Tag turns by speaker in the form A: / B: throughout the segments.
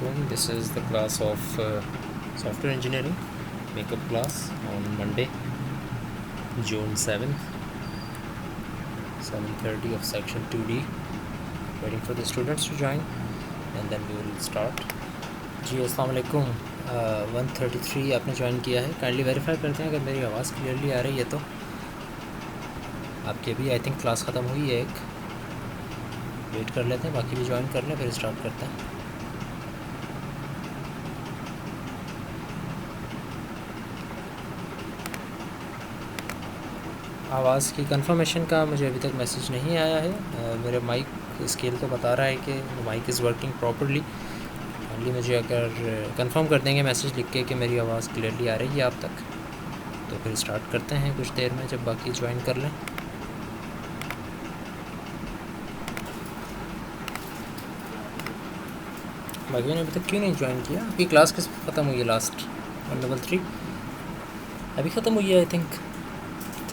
A: Assalamualaikum. This is the class of software engineering makeup class on Monday, June 7th, 7:30 of section 2D. Waiting for the students to join and then we will start. Ji Assalamualaikum. 133 आपने join किया है. Kindly verify करते हैं अगर मेरी आवाज़ clearly आ रही है तो. आपकी अभी आई थिंक क्लास ख़त्म हुई है. एक वेट कर लेते हैं, बाकी भी ज्वाइन कर लें, फिर स्टार्ट करते हैं. आवाज़ की कंफर्मेशन का मुझे अभी तक मैसेज नहीं आया है. मेरे माइक स्केल तो बता रहा है कि mic is working properly. Finally मुझे अगर कंफर्म कर देंगे मैसेज लिख के कि मेरी आवाज़ क्लियरली आ रही है आप तक, तो फिर स्टार्ट करते हैं कुछ देर में जब बाकी ज्वाइन कर लें. बाकी ने अभी तक क्यों नहीं ज्वाइन किया? अभी क्लास किस ख़त्म हुई है? लास्ट 133 अभी ख़त्म हुई है. आई थिंक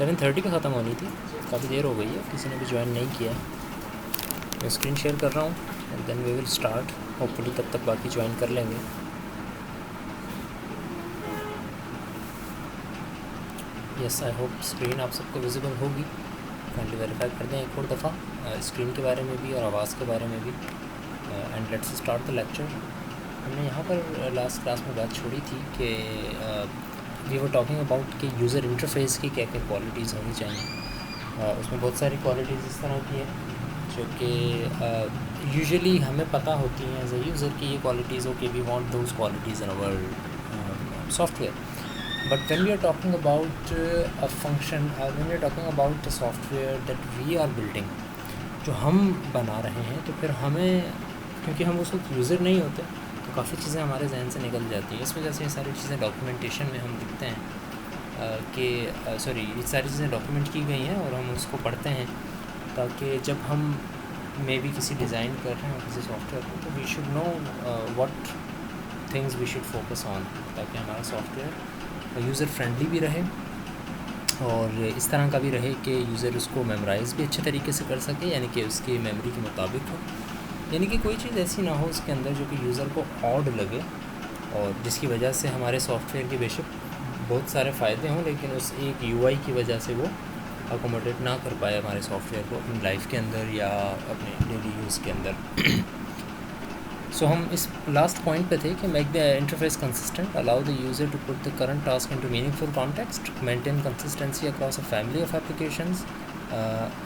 A: 7:30 पे ख़त्म होनी थी. काफ़ी देर हो गई है, किसी ने भी ज्वाइन नहीं किया. मैं स्क्रीन शेयर कर रहा हूँ and then we will start. Hopefully तब तक बाकी ज्वाइन कर लेंगे. यस, आई होप स्क्रीन आप सबको विजिबल होगी. काइंडली वेरीफाई कर दें एक और दफ़ा स्क्रीन के बारे में भी और आवाज़ के बारे में भी. And let's start the lecture. हमने यहाँ पर लास्ट क्लास में बात छोड़ी थी कि वी वर टॉकिंग अबाउट कि यूज़र इंटरफेस की क्या क्या क्वालिटीज़ होनी चाहिए. उसमें बहुत सारी क्वालिटीज़ इस तरह की हैं जो कि यूजुअली हमें पता होती हैं एज ए यूज़र की. ये क्वालिटीज़ हो कि we want those qualities in our software. But when we are talking about a function, when we are talking about a software that we are building, जो हम बना रहे हैं, तो फिर हमें, क्योंकि हम उस वक्त यूज़र नहीं होते, तो काफ़ी चीज़ें हमारे जहन से निकल जाती हैं. इस वजह से ये सारी चीज़ें डॉक्यूमेंटेशन में हम लिखते हैं कि ये सारी चीज़ें डॉक्यूमेंट की गई हैं और हम उसको पढ़ते हैं ताकि जब हम मे बी किसी डिज़ाइन कर रहे हैं किसी सॉफ्टवेयर को, तो we should know what things we should focus on, ताकि हमारा सॉफ्टवेयर यूज़र फ्रेंडली भी रहे और इस तरह का भी रहे कि यूज़र उसको मेमोराइज़ भी अच्छे तरीके से कर सके, यानी कि उसकी मेमोरी के मुताबिक हो. यानी कि कोई चीज़ ऐसी ना हो उसके अंदर जो कि यूज़र को ऑड लगे और जिसकी वजह से हमारे सॉफ्टवेयर के बेशक बहुत सारे फ़ायदे हों, लेकिन उस एक यूआई की वजह से वो अकोमोडेट ना कर पाए हमारे सॉफ्टवेयर को अपनी लाइफ के अंदर या अपने डेली यूज़ के अंदर. सो हम इस लास्ट पॉइंट पे थे कि make the interface consistent, allow the user to put the current task into meaningful context, maintain consistency across a family of applications.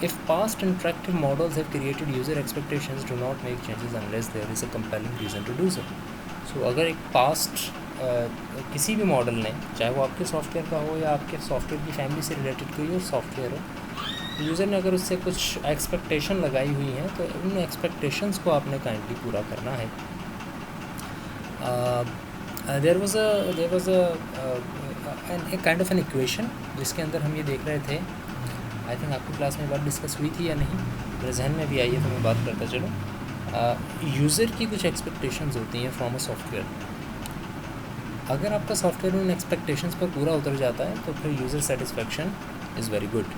A: If past interactive models have created user expectations, do not make changes unless there is a compelling reason to do so. So अगर एक past किसी भी model ने, चाहे वो आपके software का हो या आपके सॉफ्टवेयर की फैमिली से रिलेटेड कोई और सॉफ्टवेयर हो, तो यूज़र ने अगर उससे कुछ एक्सपेक्टेशन लगाई हुई हैं तो उन एक्सपेक्टेशंस को आपने काइंडली पूरा करना है. There was a kind of an equation जिसके अंदर हम ये देख रहे थे. आई थिंक आपकी क्लास में बात डिस्कस हुई थी या नहीं, मेरे जहन में भी आई है तो मैं बात करता चलो. यूज़र की कुछ एक्सपेक्टेशंस होती हैं फ्रॉम अ सॉफ्टवेयर. अगर आपका सॉफ्टवेयर उन एक्सपेक्टेशंस पर पूरा उतर जाता है तो फिर user satisfaction is very good.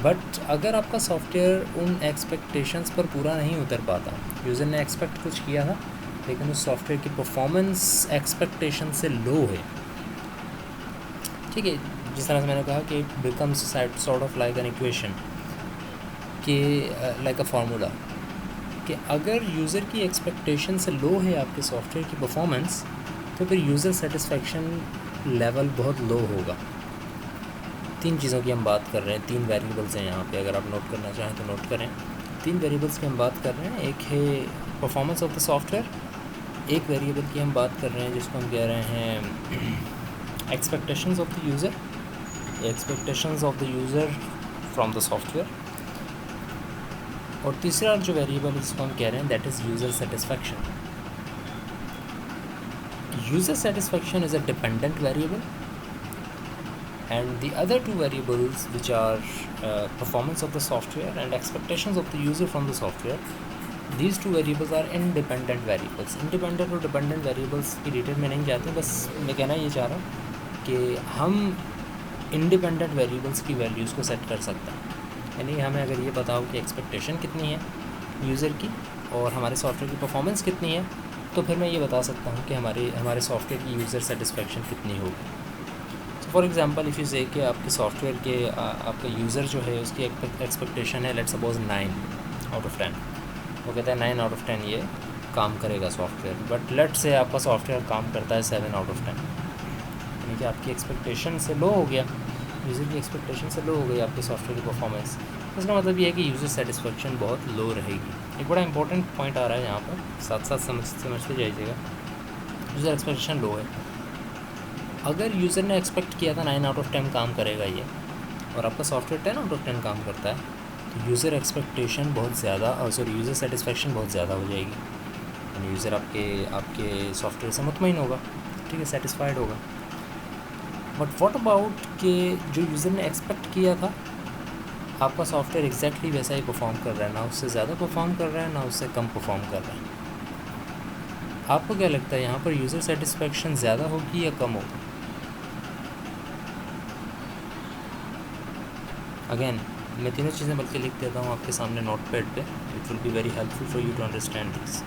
A: But अगर आपका सॉफ्टवेयर उन एक्सपेक्टेशंस पर पूरा नहीं उतर पाता, यूज़र ने एक्सपेक्ट कुछ किया था लेकिन उस सॉफ्टवेयर की परफॉर्मेंस एक्सपेक्टेशन से लो है, ठीक है, जिस तरह से मैंने कहा कि it becomes sort of like an equation, कि लाइक अ फार्मूला, कि अगर यूज़र की एक्सपेक्टेशन से लो है आपके सॉफ्टवेयर की परफॉर्मेंस, तो फिर यूज़र सेटिस्फेक्शन लेवल बहुत लो होगा. 3 चीज़ों की हम बात कर रहे हैं, 3 वेरिएबल्स हैं यहाँ पे, अगर आप नोट करना चाहें तो नोट करें. 3 वेरिएबल्स की हम बात कर रहे हैं. एक है परफॉर्मेंस ऑफ द सॉफ्टवेयर, एक वेरिएबल की हम बात कर रहे हैं जिसको हम कह रहे हैं expectations of the user, expectations of the user from the software, और तीसरा जो वेरिएबल इसको हम कह रहे हैं that is user satisfaction. User satisfaction is a dependent variable and the other 2 variables which are performance of the software and expectations of the user from the software, these 2 variables are independent variables. independent और dependent variables की detail में नहीं जाते, बस मैं कहना ये चाह रहा हूँ कि हम independent variables की वैल्यूज़ को सेट कर सकते हैं. यानी हमें अगर ये पता हो कि एक्सपेक्टेशन कितनी है यूज़र की और हमारे सॉफ्टवेयर की परफॉर्मेंस कितनी है, तो फिर मैं ये बता सकता हूँ कि हमारे सॉफ्टवेयर की यूज़र सेटिस्फेक्शन कितनी होगी। तो फॉर एग्ज़ाम्पल इफ़ यू से कि आपके सॉफ्टवेयर के आपका यूज़र जो है उसकी एक्सपेक्टेशन है लेट्स सपोज 9/10, वो कहता है 9/10 ये काम करेगा सॉफ्टवेयर, बट लेट से आपका सॉफ्टवेयर काम करता है 7/10, यानी कि आपकी एक्सपेक्टेशन से लो हो गया, यूज़र की एक्सपेक्टेशन से लो हो गई आपके सॉफ्टवेयर की परफॉर्मेंस। इसका मतलब ये है कि यूज़र सेटिस्फेक्शन बहुत लो रहेगी। एक बड़ा इंपॉर्टेंट पॉइंट आ रहा है यहाँ पर, साथ साथ समझते जाइएगा। यूज़र एक्सपेक्टेशन लो है। अगर यूज़र ने एक्सपेक्ट किया था 9/10 काम करेगा ये, और आपका सॉफ्टवेयर 10/10 काम करता है, तो यूज़र एक्सपेक्टेशन बहुत ज़्यादा, और सॉरी यूज़र सेटिस्फेक्शन बहुत ज़्यादा हो जाएगी, यानी यूज़र आपके सॉफ्टवेयर से मुतमईन होगा, ठीक है, सेटिस्फाइड होगा। बट व्हाट अबाउट कि जो यूज़र ने एक्सपेक्ट किया था आपका सॉफ्टवेयर एग्जैक्टली वैसा ही परफॉर्म कर रहा है, ना उससे ज़्यादा परफॉर्म कर रहा है ना उससे कम परफॉर्म कर रहा है। आपको क्या लगता है यहाँ पर यूज़र सेटिस्फेक्शन ज़्यादा होगी या कम होगी? अगेन मैं तीनों चीज़ें बल्कि लिख देता हूँ आपके सामने नोट पैड पे, it will be very helpful for you to understand this.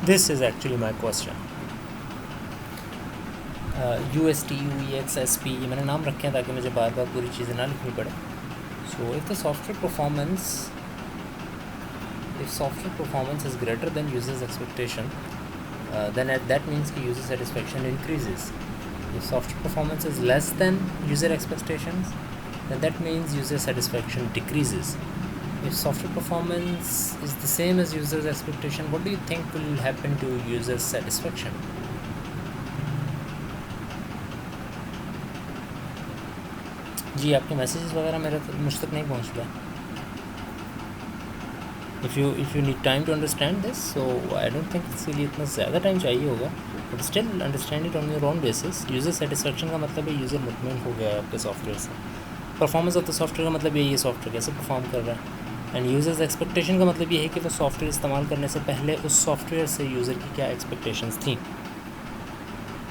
A: This is actually my question. USTUEXSP ये मैंने नाम रखे हैं ताकि मुझे बार बार पूरी चीज़ें ना लिखनी पड़े। So if software performance is greater than users expectation, then that means कि user satisfaction increases. If software performance is less than user expectations, then that means user satisfaction decreases. If software performance is the same as user's expectation, what do you think will happen to user satisfaction? जी आपके messages वगैरह मेरे मुझ तक नहीं पहुँच रहा है। If you need time to understand this, so I don't think इसके लिए इतना ज़्यादा टाइम चाहिए होगा, but still understand it on your own basis. User satisfaction का मतलब है यूज़र मुतमईन हो गया है आपके सॉफ्टवेयर से। परफॉर्मेंस ऑफ द सॉफ्टवेयर का मतलब यही है सॉफ्टवेयर कैसे परफॉर्म कर रहा है। एंड यूज़र्स एक्सपेक्टेशन का मतलब ये है कि वो सॉफ्टवेयर इस्तेमाल करने से पहले उस सॉफ्टवेयर से यूज़र की क्या एक्सपेक्टेशंस थी।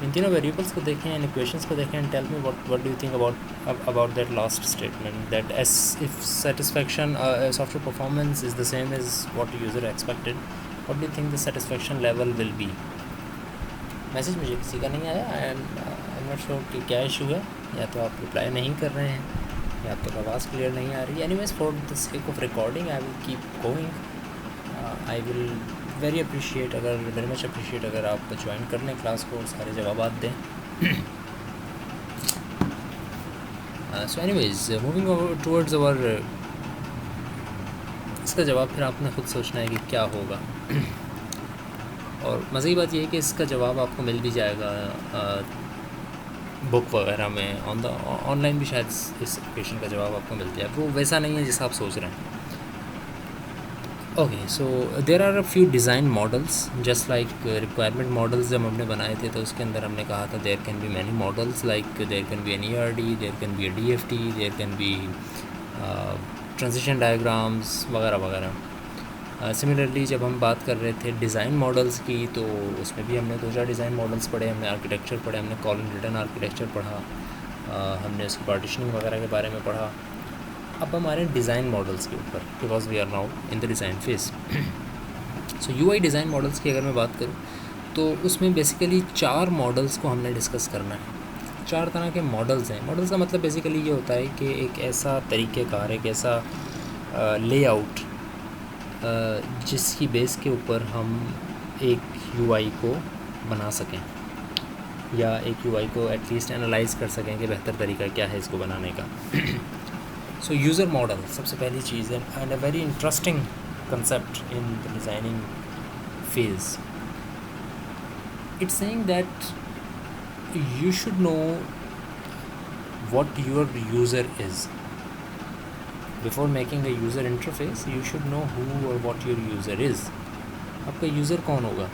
A: इन तीनों वेरिएबल्स को देखें एंड इक्वेशंस को देखें and tell me what do you think about that last statement, that as if satisfaction software performance is the same as what user expected, what do you think the satisfaction level will be. Message मुझे किसी का नहीं आया and I am not sure कि क्या issue है, या तो आप रिप्लाई नहीं कर रहे हैं या तो आवाज़ क्लियर नहीं आ रही। Anyways for the sake of recording I will keep going. I will very much appreciate अगर आप ज्वाइन कर लें क्लास को और सारे जवाब दें। So anyways moving towards our, इसका जवाब फिर आपने खुद सोचना है कि क्या होगा। और मज़े की बात यह है कि इसका जवाब आपको मिल भी जाएगा बुक वगैरह में, ऑनलाइन भी शायद इस क्वेश्चन का जवाब आपको मिल जाए। वो वैसा नहीं है जिसका आप सोच रहे हैं। Okay, so there are a few design models just like requirement models जब हमने बनाए थे तो उसके अंदर हमने कहा था there can be many models, like there can be an ERD, there can be a DFT, there can be transition diagrams वगैरह वगैरह। सिमिलरली जब हम बात कर रहे थे डिज़ाइन मॉडल्स की तो उसमें भी हमने 2-4 डिज़ाइन मॉडल्स पढ़े, हमने आर्किटेक्चर पढ़े, हमने कॉलम रिटर्न आर्किटेक्चर पढ़ा, हमने उसकी पार्टीशनिंग वगैरह के बारे में पढ़ा। अब हमारे डिज़ाइन मॉडल्स के ऊपर, because we are now in the design phase. So UI design models की अगर मैं बात करूँ तो उसमें बेसिकली 4 मॉडल्स को हमने डिस्कस करना है। 4 तरह के मॉडल्स हैं। मॉडल्स का मतलब बेसिकली ये होता है कि एक ऐसा तरीक़ेकार, एक ऐसा लेआउट जिसकी बेस के ऊपर हम एक UI को बना सकें या एक UI को एटलीस्ट एनालाइज़ कर सकें कि बेहतर तरीका क्या है इसको बनाने का। सो यूज़र मॉडल सबसे पहली चीज़ है and a very interesting concept in the designing phase. It's saying that you should know what your user is. Before making a user interface, you should know who or what your user is. आपका user कौन होगा,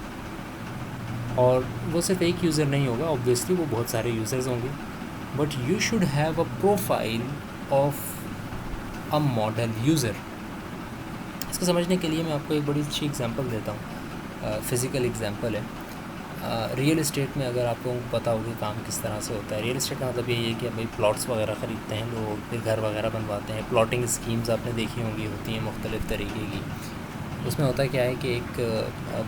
A: और वो सिर्फ एक user नहीं होगा, obviously वो बहुत सारे यूज़र्स होंगे, but you should have a profile of a model user. इसको समझने के लिए मैं आपको एक बड़ी अच्छी एग्जांपल देता हूँ, फ़िज़िकल एग्जांपल है। रियल इस्टेट में अगर आप लोगों को पता होगा काम किस तरह से होता है। रियल इस्टेट का मतलब यही है कि भाई प्लॉट्स वगैरह ख़रीदते हैं लोग, फिर घर वगैरह बनवाते हैं। प्लॉटिंग स्कीम्स आपने देखी होंगी, होती हैं मुख्तलिफ़ तरीके की। उसमें होता क्या है कि एक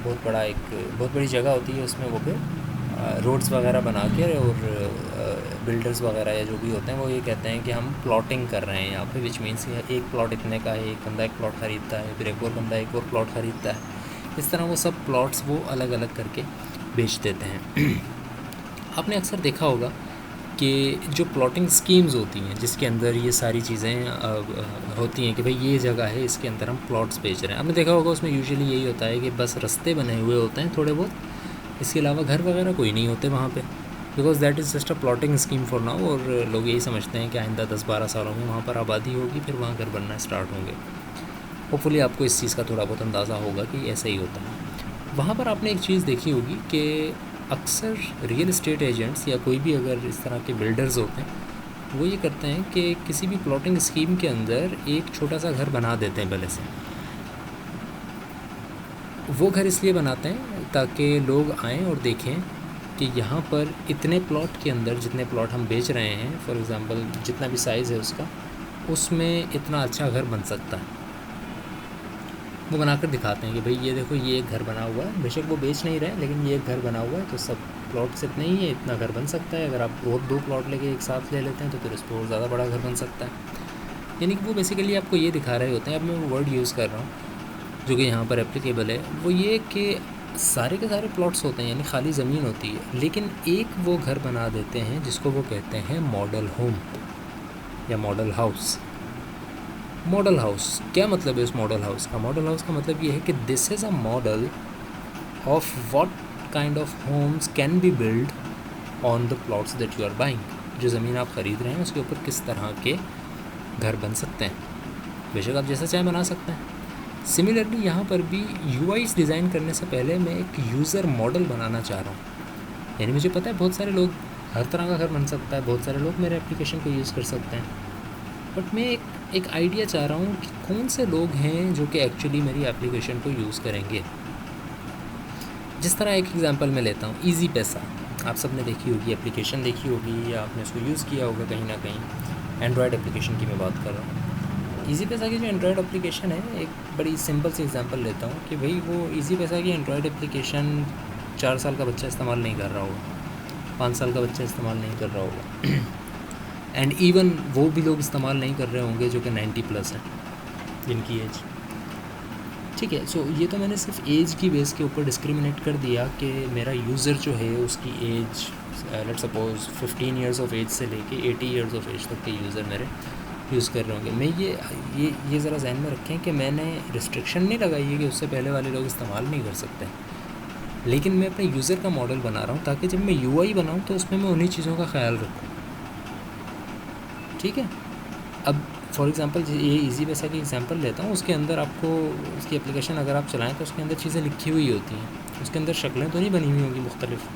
A: बहुत बड़ी जगह होती है, उसमें वो फिर रोड्स वगैरह बना के और बिल्डर्स वगैरह या जो भी होते हैं वो ये कहते हैं कि हम प्लॉटिंग कर रहे हैं यहाँ पे, विच मीन्स एक प्लॉट इतने का है, एक बंदा एक प्लॉट ख़रीदता है, फिर एक और बंदा एक और प्लॉट ख़रीदता है। इस तरह वो सब प्लॉट्स वो अलग अलग करके बेच देते हैं। आपने अक्सर देखा होगा कि जो प्लॉटिंग स्कीम्स होती हैं जिसके अंदर ये सारी चीज़ें होती हैं कि भाई ये जगह है, इसके अंदर हम प्लॉट्स बेच रहे हैं। आपने देखा होगा उसमें यूजुअली यही होता है कि बस रास्ते बने हुए होते हैं थोड़े बहुत, इसके अलावा घर वगैरह कोई नहीं होते वहाँ पे, because that is just a plotting scheme for now. और लोग यही समझते हैं कि आइंदा 10-12 सालों में वहाँ पर आबादी होगी, फिर वहाँ घर बनना स्टार्ट होंगे। होपफुली आपको इस चीज़ का थोड़ा बहुत अंदाज़ा होगा कि ऐसा ही होता है। वहाँ पर आपने एक चीज़ देखी होगी कि अक्सर रियल इस्टेट एजेंट्स या कोई भी अगर इस तरह के बिल्डर्स होते हैं वो ये करते हैं कि किसी भी प्लॉटिंग स्कीम के अंदर एक छोटा सा घर बना देते हैं पहले से। वो घर इसलिए बनाते हैं ताकि लोग आएँ और देखें कि यहाँ पर इतने प्लॉट के अंदर जितने प्लॉट हम बेच रहे हैं, फॉर एग्ज़ाम्पल जितना भी साइज़ है उसका, उसमें इतना अच्छा घर बन सकता है। वो बनाकर दिखाते हैं कि भाई ये देखो ये एक घर बना हुआ है, बेशक वो बेच नहीं रहे लेकिन ये एक घर बना हुआ है, तो सब प्लॉट से इतना ही है, इतना घर बन सकता है। अगर आप और 2 प्लॉट लेके एक साथ ले लेते हैं तो फिर उस पर और ज़्यादा बड़ा घर बन सकता है। यानी कि वो बेसिकली आपको ये दिखा रहे होते हैं, अब मैं वो वर्ड यूज़ कर रहा हूँ जो कि यहाँ पर एप्लीकेबल है, वो ये कि सारे के सारे प्लॉट्स होते हैं यानी खाली ज़मीन होती है, लेकिन एक वो घर बना देते हैं जिसको वो कहते हैं मॉडल होम या मॉडल हाउस। मॉडल हाउस क्या मतलब है? उस मॉडल हाउस का मतलब ये है कि this is a model of what kind of homes can be build on the plots that you are buying. जो ज़मीन आप ख़रीद रहे हैं उसके ऊपर किस तरह के घर बन सकते हैं। बेशक आप जैसा चाहें बना सकते हैं। सिमिलरली यहाँ पर भी यूआईज़ डिज़ाइन करने से पहले मैं एक यूज़र मॉडल बनाना चाह रहा हूँ। यानी मुझे पता है बहुत सारे लोग हर तरह का घर बन सकता है, बहुत सारे लोग मेरे एप्लीकेशन को यूज़ कर सकते हैं, बट मैं एक आइडिया चाह रहा हूँ कि कौन से लोग हैं जो कि एक्चुअली मेरी एप्लीकेशन को यूज़ करेंगे। जिस तरह एक एग्जांपल मैं लेता हूँ, ईजी पैसा आप सब ने देखी होगी, एप्लीकेशन देखी होगी या आपने उसको यूज़ किया होगा कहीं ना कहीं। एंड्रॉयड एप्लीकेशन की मैं बात कर रहा हूँ। ईजी पैसा की जो एंड्रॉयड एप्लीकेशन है, एक बड़ी सिंपल सी एग्जांपल लेता हूँ कि भाई वो ईजी पैसा की एंड्रॉयड एप्लीकेशन 4 साल का बच्चा इस्तेमाल नहीं कर रहा होगा, 5 साल का बच्चा इस्तेमाल नहीं कर रहा होगा, एंड इवन वो भी लोग इस्तेमाल नहीं कर रहे होंगे जो कि 90+ हैं जिनकी एज। ठीक है, सो ये तो मैंने सिर्फ एज की बेस के ऊपर डिस्क्रिमिनेट कर दिया कि मेरा यूज़र जो है उसकी age let's suppose 15 years of age से लेके 80 ईयर्स ऑफ एज तक के यूज़र मेरे यूज़ कर रहे होंगे। मैं ये ज़रा जहन में रखें कि मैंने रिस्ट्रिक्शन नहीं लगाई है कि उससे पहले वाले लोग इस्तेमाल नहीं कर सकते, लेकिन मैं अपने यूज़र का मॉडल बना रहा हूँ ताकि जब मैं यूआई बनाऊँ तो उसमें मैं उन्हीं चीज़ों का ख्याल रखूँ। ठीक है, अब फॉर एग्ज़ाम्पल ये ईजी पैसा की एग्जांपल लेता हूँ, उसके अंदर आपको उसकी एप्लीकेशन अगर आप चलाएं तो उसके अंदर चीज़ें लिखी हुई होती हैं, उसके अंदर शक्लें तो नहीं बनी हुई होंगी मुख्तलिफ,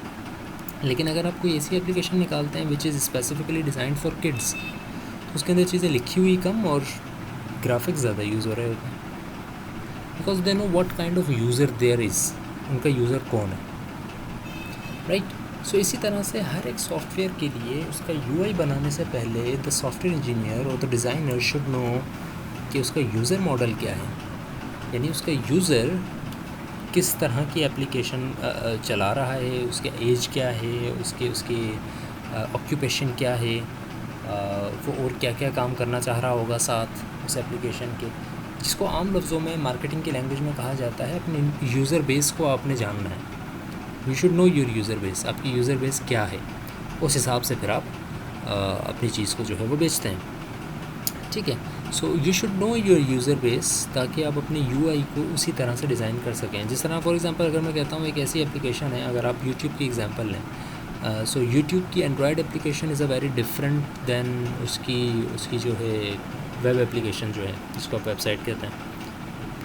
A: लेकिन अगर आप कोई ऐसी एप्लीकेशन निकालते हैं which is specifically designed for kids, तो उसके अंदर चीज़ें लिखी हुई कम और ग्राफिक्स ज़्यादा यूज़ हो रहे होते हैं, because they know what kind of user there is, उनका यूज़र कौन है, राइट। सो इसी तरह से हर एक सॉफ्टवेयर के लिए उसका यूआई बनाने से पहले द सॉफ्टवेयर इंजीनियर और द डिज़ाइनर शुड नो कि उसका यूज़र मॉडल क्या है, यानी उसका यूज़र किस तरह की एप्लीकेशन चला रहा है, उसके एज क्या है, उसके ऑक्यूपेशन क्या है, वो और क्या क्या काम करना चाह रहा होगा साथ उस एप्लीकेशन के, जिसको आम लफ्ज़ों में मार्केटिंग की लैंग्वेज में कहा जाता है अपने यूज़र बेस को आपने जानना है। You should know your user base, आपकी यूज़र बेस क्या है, उस हिसाब से फिर आप अपनी चीज़ को जो है वो बेचते हैं। ठीक है, so you should know your user base ताकि आप अपने यूआई को उसी तरह से डिज़ाइन कर सकें। जिस तरह फॉर एग्जांपल अगर मैं कहता हूँ एक ऐसी एप्लीकेशन है, अगर आप यूट्यूब की एग्जांपल लें, सो यूट्यूब की Android application is a very different than उसकी जो है वेब एप्लीकेशन जो है जिसको आप वेबसाइट कहते हैं,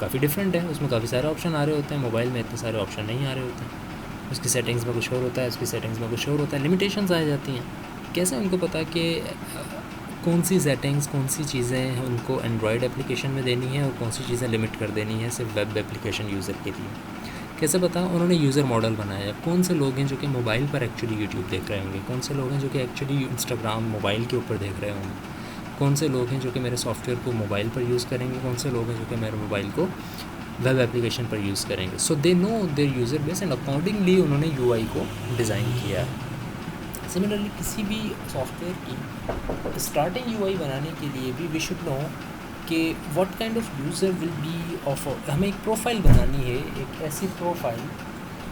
A: काफ़ी डिफरेंट है। उसमें काफ़ी सारे ऑप्शन आ रहे होते हैं, मोबाइल में इतने सारे ऑप्शन नहीं आ रहे होते हैं। उसकी सेटिंग्स में कुछ और होता है, उसकी सेटिंग्स में कुछ और होता है, लिमिटेशंस आ जाती हैं। कैसे उनको पता कि कौन सी सेटिंग्स, कौन सी चीज़ें उनको एंड्रॉयड एप्लीकेशन में देनी है और कौन सी चीज़ें लिमिट कर देनी है सिर्फ वेब एप्लीकेशन यूज़र के लिए, कैसे पता? उन्होंने यूज़र मॉडल बनाया। कौन से लोग हैं जो कि मोबाइल पर एक्चुअली यूट्यूब देख रहे होंगे, कौन से लोग हैं जो कि एक्चुअली इंस्टाग्राम मोबाइल के ऊपर देख रहे होंगे, कौन से लोग हैं जो कि मेरे सॉफ्टवेयर को मोबाइल पर यूज़ करेंगे, कौन से लोग हैं जो कि मेरे मोबाइल को वेब एप्लीकेशन पर यूज़ करेंगे। So they know their user base and accordingly उन्होंने यूआई को डिज़ाइन किया है। सिमिलरली किसी भी सॉफ्टवेयर की स्टार्टिंग यूआई बनाने के लिए भी वी शुड नो कि what kind of user will be of, हमें एक प्रोफाइल बनानी है, एक ऐसी प्रोफाइल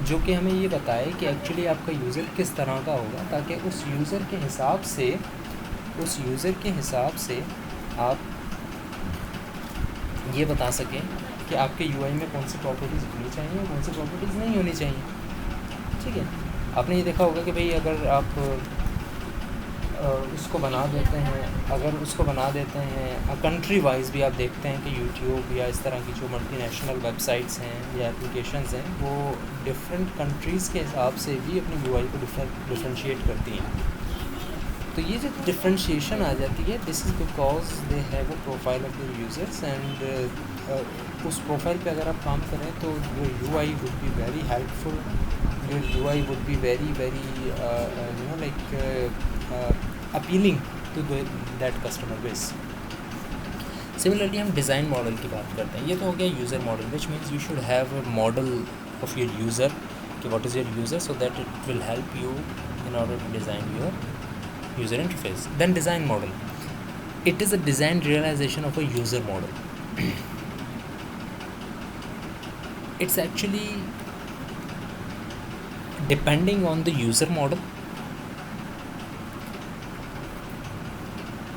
A: जो कि हमें ये बताए कि एक्चुअली आपका यूज़र किस तरह का होगा, ताकि उस यूज़र के हिसाब से आप ये बता सकें कि आपके यूआई में कौन सी प्रॉपर्टीज़ होनी चाहिए और कौन सी प्रॉपर्टीज़ नहीं होनी चाहिए। ठीक है, आपने ये देखा होगा कि भाई अगर आप उसको बना देते हैं कंट्री वाइज भी आप देखते हैं कि यूट्यूब या इस तरह की जो मल्टीनेशनल वेबसाइट्स हैं या एप्लीकेशंस हैं वो डिफरेंट कंट्रीज़ के हिसाब से भी अपनी यूआई को डिफरेंशिएट करती हैं। तो ये जो डिफरेंशिएशन आ जाती है, this is because they have a profile of the users and उस प्रोफाइल पे अगर आप काम करें तो your UI would be very helpful, your UI would be very appealing to that customer base. Similarly हम डिज़ाइन मॉडल की बात करते हैं। ये तो हो गया user model, which means you should have a model of your user कि what is your user, so that it will help you in order to design your user interface. Then design model, it is a design realization of a user model. It's actually depending on the user model,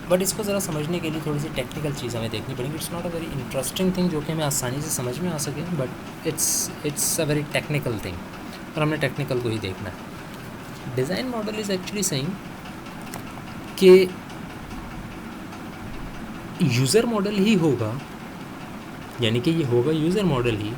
A: but इसको ज़रा समझने के लिए थोड़ी सी technical चीज़ हमें देखनी पड़ेगी। It's not a very interesting thing जो कि हमें आसानी से समझ में आ सके, but it's a very technical thing और हमने टेक्निकल को ही देखना है। Design model is actually saying कि यूज़र मॉडल ही होगा, यानी कि ये होगा यूज़र मॉडल ही,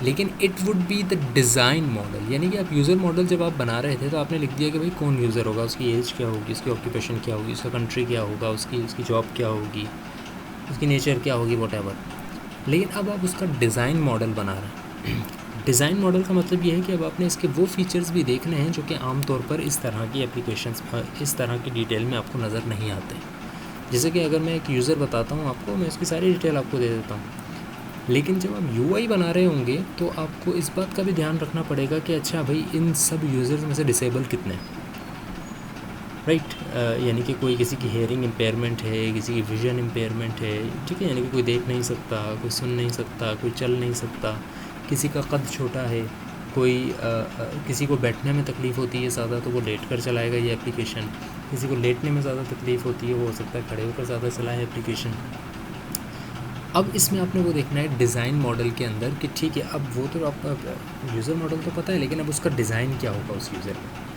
A: लेकिन it would be the design model. यानी कि आप यूज़र मॉडल जब आप बना रहे थे तो आपने लिख दिया कि भाई कौन यूज़र होगा, उसकी एज क्या होगी, उसकी ऑक्यूपेशन क्या होगी, उसका कंट्री क्या होगा, उसकी जॉब क्या होगी, उसकी नेचर क्या होगी, व्हाटएवर। लेकिन अब आप उसका डिज़ाइन मॉडल बना रहे हैं। डिज़ाइन मॉडल का मतलब ये है कि अब आपने इसके वो फीचर्स भी देखने हैं जो कि आमतौर पर इस तरह की एप्लीकेशंस, इस तरह की डिटेल में आपको नज़र नहीं आते। जैसे कि अगर मैं एक यूज़र बताता हूँ आपको, मैं उसकी सारी डिटेल आपको दे देता हूँ, लेकिन जब आप यूआई बना रहे होंगे तो आपको इस बात का भी ध्यान रखना पड़ेगा कि अच्छा भाई इन सब यूज़र्स में से डिसेबल कितने हैं, राइट। यानी कि कोई, किसी की हेयरिंग इम्पेयरमेंट है, किसी की विजन इम्पेयरमेंट है, ठीक है, यानी कि कोई देख नहीं सकता, कोई सुन नहीं सकता, कोई चल नहीं सकता, किसी का कद छोटा है, कोई किसी को बैठने में तकलीफ़ होती है ज़्यादा तो वो लेट कर चलाएगा ये एप्लीकेशन, किसी को लेटने में ज़्यादा तकलीफ़ होती है वो हो सकता है खड़े होकर ज़्यादा चलाए एप्लीकेशन। अब इसमें आपने वो देखना है डिज़ाइन मॉडल के अंदर कि ठीक है, अब वो तो आपका यूज़र मॉडल तो पता है, लेकिन अब उसका डिज़ाइन क्या होगा उस यूज़र में।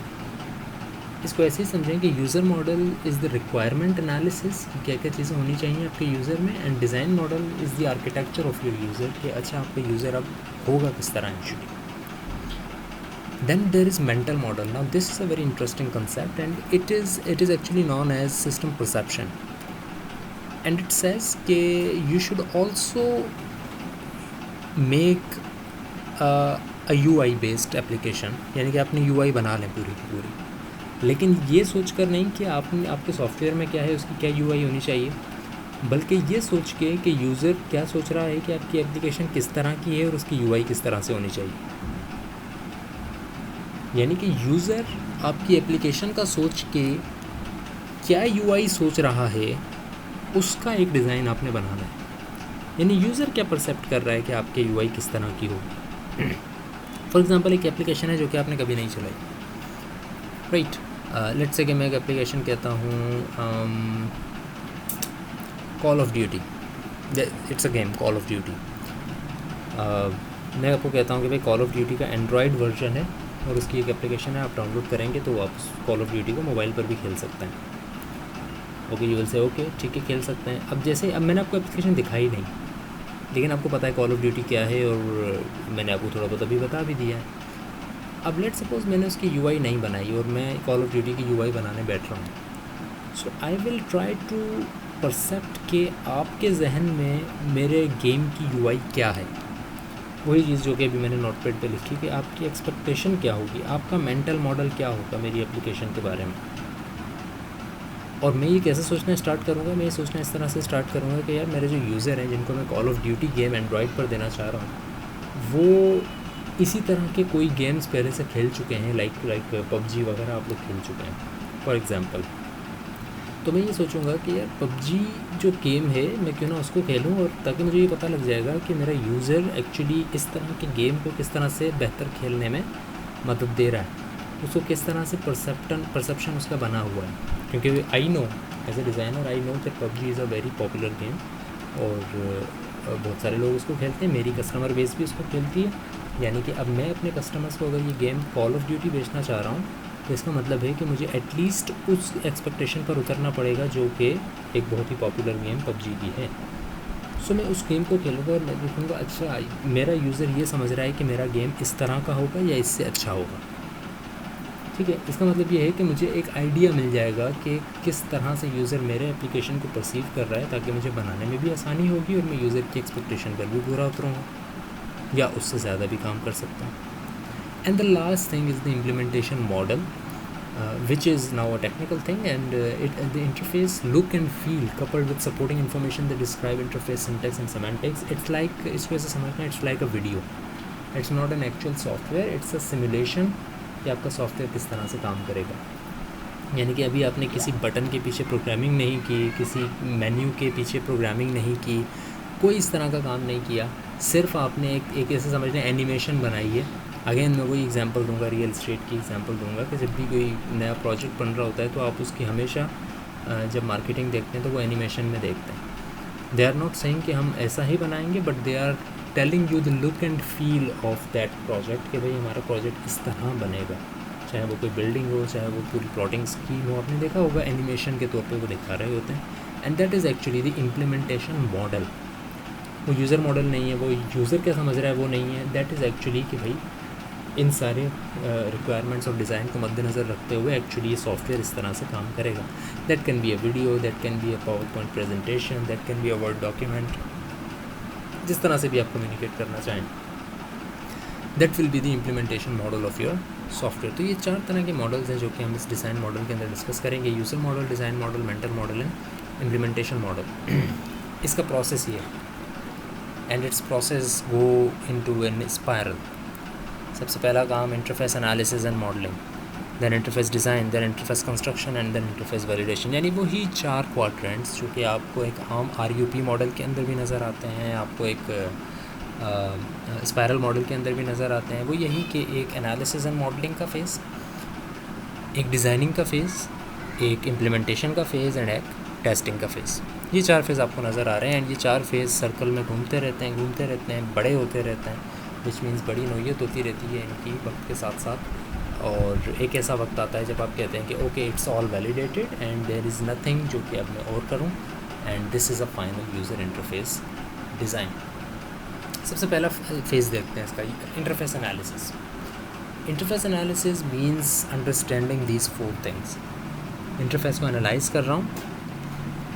A: इसको ऐसे ही समझें कि user model is the requirement analysis कि क्या क्या चीज़ें होनी चाहिए आपके यूज़र में, and design model is the architecture of your user कि अच्छा आपका यूज़र अब होगा किस तरह actually. Then there is mental model. Now this is a very interesting concept, and it is actually known as system perception, and it says कि you should also make a UI based application, यानी कि आपने UI बना लें पूरी की पूरी, लेकिन ये सोचकर नहीं कि आपने आपके सॉफ्टवेयर में क्या है उसकी क्या UI होनी चाहिए, बल्कि ये सोच के कि यूज़र क्या सोच रहा है कि आपकी एप्लीकेशन किस तरह की है और उसकी UI किस तरह से होनी चाहिए। यानी कि यूज़र आपकी एप्लीकेशन का सोच के क्या UI सोच रहा है उसका एक डिज़ाइन आपने बनाना है। यानी यूज़र क्या परसेप्ट कर रहा है कि आपके UI किस तरह की होगी। फॉर एग्ज़ाम्पल एक एप्लीकेशन है जो कि आपने कभी नहीं चलाई, राइट। लेट्स से कि मैं एक एप्लीकेशन कहता हूँ call of duty, it's a game call of duty. मैं आपको कहता हूँ कि भाई कॉल ऑफ ड्यूटी का एंड्रॉयड वर्जन है और उसकी एक एप्लीकेशन है, आप डाउनलोड करेंगे तो आप कॉल ऑफ ड्यूटी को मोबाइल पर भी खेल सकते हैं। Okay, you will say okay ठीक है खेल सकते हैं। अब जैसे अब मैंने आपको एप्लीकेशन दिखाई नहीं, लेकिन आपको पता है कॉल ऑफ ड्यूटी क्या है और मैंने आपको थोड़ा बहुत अभी बता भी दिया है। अब लेट्स सपोज मैंने उसकी UI नहीं बनाई और मैं कॉल ऑफ ड्यूटी की UI बनाने बैठ रहा हूँ, सो आई विल ट्राई टू परसेप्ट कि आपके जहन में मेरे गेम की UI क्या है। वही चीज़ जो कि अभी मैंने नोटपैड पे लिखी कि आपकी एक्सपेक्टेशन क्या होगी, आपका मेंटल मॉडल क्या होगा मेरी एप्लीकेशन के बारे में। और मैं ये कैसे सोचना स्टार्ट करूँगा, मैं ये सोचना इस तरह से स्टार्ट करूँगा कि यार मेरे जो यूज़र हैं जिनको मैं call of duty game Android पर देना चाह रहा हूँ वो इसी तरह के कोई गेम्स पहले से खेल चुके हैं, लाइक PUBG वगैरह आप लोग खेल चुके हैं फॉर एग्ज़ाम्पल। तो मैं ये सोचूंगा कि यार PUBG जो गेम है मैं क्यों ना उसको खेलूं, और ताकि मुझे ये पता लग जाएगा कि मेरा यूज़र एक्चुअली इस तरह के गेम को किस तरह से बेहतर खेलने में मदद दे रहा है, उसको किस तरह से परसेप्शन उसका बना हुआ है। क्योंकि I know as a designer I know that PUBG is a very popular game और बहुत सारे लोग उसको खेलते हैं, मेरी कस्टमर बेस भी उसको खेलती है। यानी कि अब मैं अपने कस्टमर्स को अगर ये गेम कॉल ऑफ ड्यूटी बेचना चाह रहा हूँ तो इसका मतलब है कि मुझे एटलीस्ट उस एक्सपेक्टेशन पर उतरना पड़ेगा जो कि एक बहुत ही पॉपुलर गेम PUBG की है। सो मैं उस गेम को खेलूँगा और मैं देखूँगा अच्छा मेरा यूज़र ये समझ रहा है कि मेरा गेम इस तरह का होगा या इससे अच्छा होगा, ठीक है। इसका मतलब ये है कि मुझे एक आइडिया मिल जाएगा कि किस तरह से यूज़र मेरे एप्लीकेशन को परसीव कर रहा है, ताकि मुझे बनाने में भी आसानी होगी और मैं यूज़र की एक्सपेक्टेशन पर भी पूरा उतरूँगा या उससे ज़्यादा भी काम कर सकता हूँ। And the last thing is the implementation model, which is now a technical thing, and the interface look and feel coupled with supporting information that describe interface syntax and semantics. It's like it's like a video. It's not an actual software. It's a simulation कि आपका software किस तरह से काम करेगा। यानी कि अभी आपने किसी बटन के पीछे प्रोग्रामिंग नहीं की, किसी मेन्यू के पीछे प्रोग्रामिंग नहीं की, कोई इस तरह का काम नहीं किया, सिर्फ आपने एक ऐसे समझ लें एनिमेशन बनाई है। अगेन मैं वही एग्जांपल दूंगा, रियल एस्टेट की एग्जांपल दूंगा कि जब भी कोई नया प्रोजेक्ट बन रहा होता है तो आप उसकी हमेशा जब मार्केटिंग देखते हैं तो वो एनिमेशन में देखते हैं। दे आर नॉट सेइंग कि हम ऐसा ही बनाएंगे, but they are telling you the look and feel of that project कि भाई हमारा प्रोजेक्ट इस तरह बनेगा। चाहे वो कोई बिल्डिंग हो, चाहे वो पूरी प्लॉटिंग स्कीम हो, आपने देखा होगा एनिमेशन के तौर पे वो दिखा रहे होते हैं। And that is actually the implementation model. वो यूज़र मॉडल नहीं है, वो यूज़र क्या समझ रहा है वो नहीं है। दैट इज़ एक्चुअली कि भाई इन सारे रिक्वायरमेंट्स और डिज़ाइन को मद्देनज़र रखते हुए एक्चुअली ये सॉफ्टवेयर इस तरह से काम करेगा। That can be a video, that can be a power point presentation, that can be a word document, जिस तरह से भी आप कम्युनिकेट करना चाहें। That will be the implementation model of your software. तो ये 4 तरह के मॉडल्स हैं जो कि हम इस डिज़ाइन मॉडल के अंदर डिस्कस करेंगे। User model, design model, mentor model and implementation model. इसका प्रोसेस ये है, and it's process go into an spiral. सबसे पहला काम interface analysis and modelling, then interface design, then interface construction and then interface validation. यानी वही 4 quadrants जो कि आपको एक आम RUP मॉडल के अंदर भी नज़र आते हैं, आपको एक स्पायरल मॉडल के अंदर भी नज़र आते हैं। वो यही कि एक एनालिसिस एंड मॉडलिंग का फेज़, एक डिज़ाइनिंग का फेज़, एक इम्प्लीमेंटेशन का फेज़ एंड एक टेस्टिंग का फेज़। ये 4 फेज़ आपको नज़र आ रहे हैं। एंड ये 4 फेज़ सर्कल में घूमते रहते हैं, बड़े होते रहते हैं, विच मीन्स बड़ी नोयत होती रहती है इनकी वक्त के साथ साथ। और एक ऐसा वक्त आता है जब आप कहते हैं कि okay it's all validated and there is nothing जो कि अब मैं और करूँ, and this is a final user interface design. सबसे पहला फेज़ देखते हैं इसका, interface analysis. Interface analysis means understanding these 4 things. Interface को एनालाइज कर रहा हूँ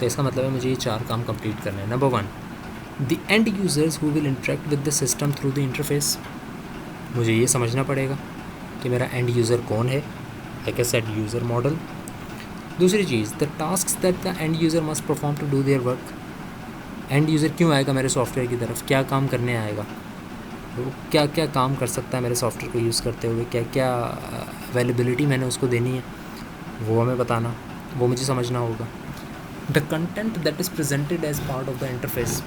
A: तो इसका मतलब है मुझे ये 4 काम कंप्लीट करने हैं। Number 1, the end users who will interact with the system through the interface. मुझे ये समझना पड़ेगा कि मेरा एंड यूज़र कौन है, like I said user model. दूसरी चीज़, the tasks that the end user must perform to do their work. End user क्यों आएगा मेरे सॉफ्टवेयर की तरफ, क्या काम करने आएगा, वो क्या क्या काम कर सकता है मेरे सॉफ्टवेयर को यूज़ करते हुए, क्या क्या अवेलेबिलिटी मैंने उसको देनी है, वो हमें बताना, वो मुझे समझना होगा। The content that is presented as part of the interface.